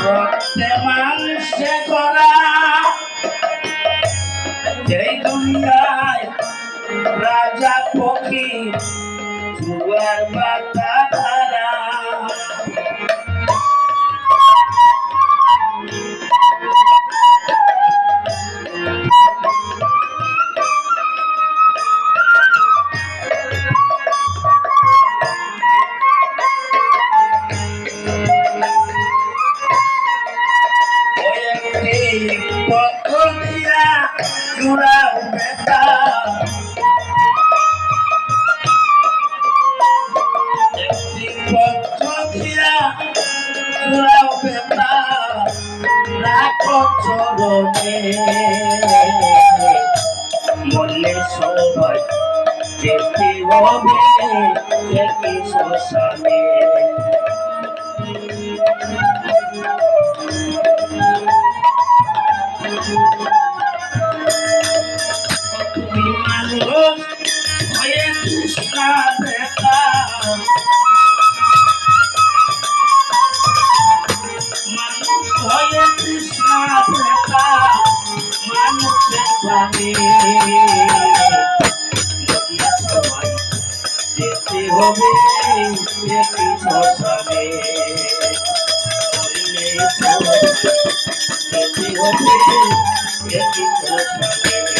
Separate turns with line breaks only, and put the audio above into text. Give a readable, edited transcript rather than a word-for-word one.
রক্তে মাংসে করা এই দুনিয়ায় রাজা পক্ষী জুয়ার বাতা ধারা পক্ষ দিয়া চূড়াও বেতা একটি পক্ষ দিয়া চূড়াও বেতা রাখো চরণে মনে সবাই যেতে হবে একই শ্মশানে তুমি মানুষ হয়ে তৃষ্ণা দেখা মানুষ হয়ে তৃষ্ণা দেখা মানুষের প্রাণী সবাই যেতে হবে একই শ্মশানে যেতে হবে একই শ্মশানে